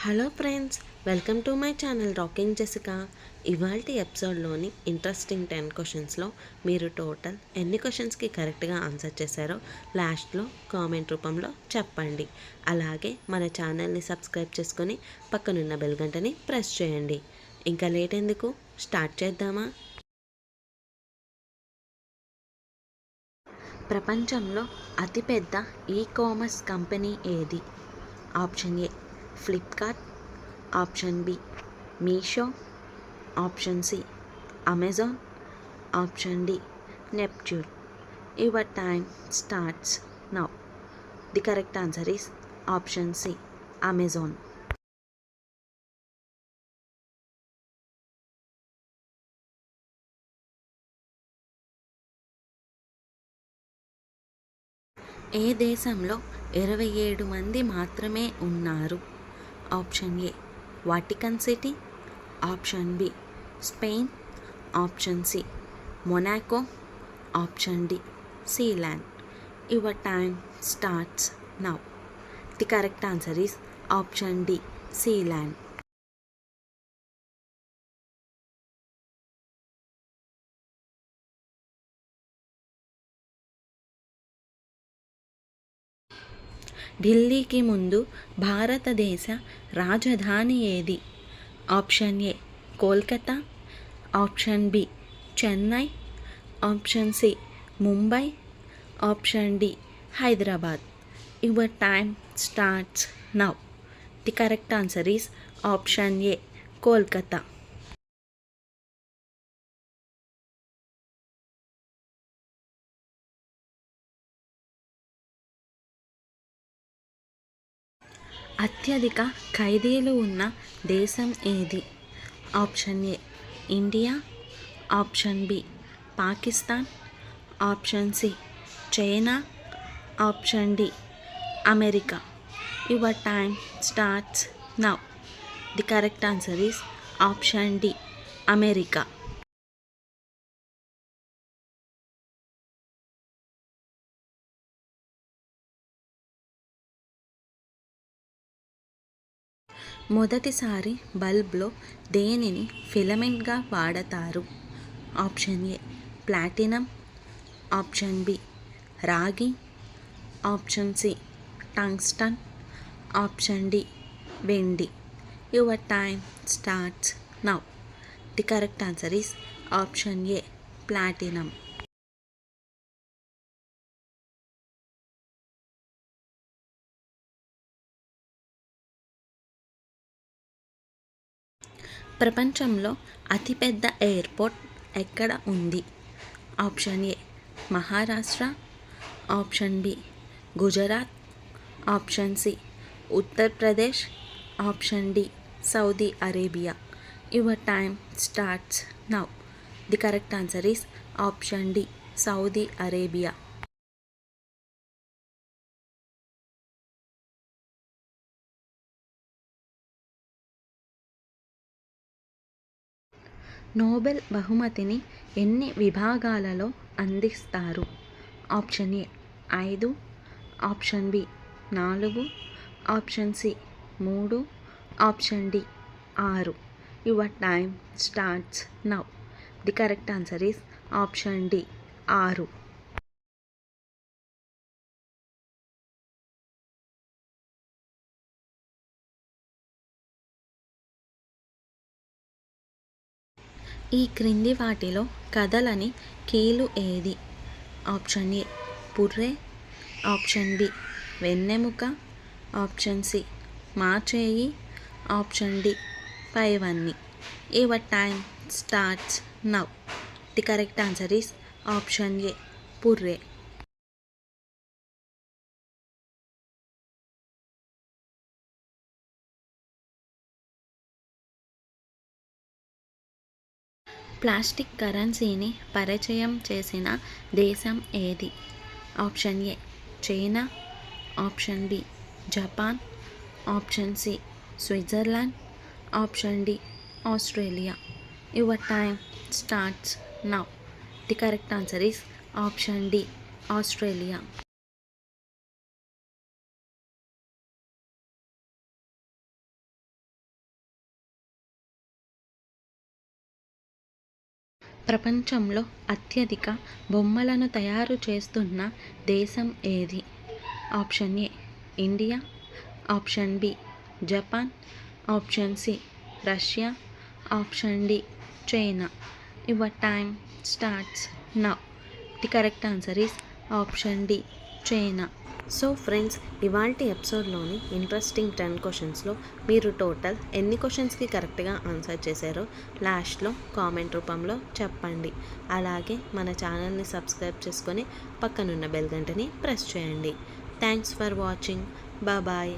Hello friends, welcome to my channel rocking Jessica. ఇవాల్టి ఎపిసోడ్లోని interesting 10 క్వశ్చన్స్లో మీరు టోటల్ ఎన్ని క్వశ్చన్స్కి కరెక్ట్గా ఆన్సర్ చేశారో లాస్ట్లో కామెంట్ రూపంలో చెప్పండి. అలాగే మన ఛానల్ని సబ్స్క్రైబ్ చేసుకొని పక్కనున్న బెల్ గంటని ప్రెస్ చేయండి. ఇంకా లేట్ ఎందుకు, స్టార్ట్ చేద్దామా? ప్రపంచంలో అతిపెద్ద ఈ-కామర్స్ కంపెనీ ఏది? Option A Flipkart, option B Meesho, option C Amazon, option D Neptune. Your time starts now. The correct answer is option C Amazon. ఏ దేశంలో 27 మంది మాత్రమే ఉన్నారు? Option A Vatican City, option B Spain, option C Monaco, option D Sealand. Your time starts now. The correct answer is option D Sealand. ఢిల్లీకి ముందు భారతదేశ రాజధాని ఏది? Option A Kolkata, option B Chennai, option C Mumbai, option D Hyderabad. Your time starts now. The correct answer is option A Kolkata. అత్యధిక ఖైదీలు ఉన్న దేశం ఏది? Option A India, option B Pakistan, option C China, option D America. Your time starts now. The correct answer is option D America. మొదటిసారి బల్బ్లో దేనిని ఫిలమెంట్గా వాడతారు? Option A platinum, option B రాగి, option C tungsten, option D వెండి. Your time starts now. The correct answer is option A platinum. ప్రపంచంలో అతిపెద్ద airport ఎక్కడ ఉంది? Option A Maharashtra, option B Gujarat, option C Uttar Pradesh, option D Saudi Arabia. Your time starts now. The correct answer is option D Saudi Arabia. Nobel బహుమతిని ఎన్ని విభాగాలలో అందిస్తారు? Option A 5, option B 4, option C 3, option D 6. Your time starts now. The correct answer is option D 6. ఈ క్రింది వాటిలో కదలని కీలు ఏది? ఆప్షన్ ఏ పుర్రె, ఆప్షన్ బి వెన్నెముక, ఆప్షన్ సి మాచేయి, ఆప్షన్ డి పైవన్నీ. Your time starts now. The correct answer is option A పుర్రె. ప్లాస్టిక్ కరెన్సీని పరిచయం చేసిన దేశం ఏది? Option A China, option B Japan, option C Switzerland, option D Australia. Your time starts now. The correct answer is option D Australia. ప్రపంచంలో అత్యధిక బొమ్మలను తయారు చేస్తున్న దేశం ఏది? Option A India, option B Japan, option C Russia, option D China. Your time starts now. The correct answer is option D China. So friends, ఇవాల్టి ఎపిసోడ్లోని interesting 10 క్వశ్చన్స్లో మీరు టోటల్ ఎన్ని క్వశ్చన్స్కి కరెక్ట్గా ఆన్సర్ చేశారో లాస్ట్లో కామెంట్ రూపంలో చెప్పండి. అలాగే మన ఛానల్ని సబ్స్క్రైబ్ చేసుకొని పక్కనున్న బెల్ గంటని ప్రెస్ చేయండి. Thanks for watching. బాయ్.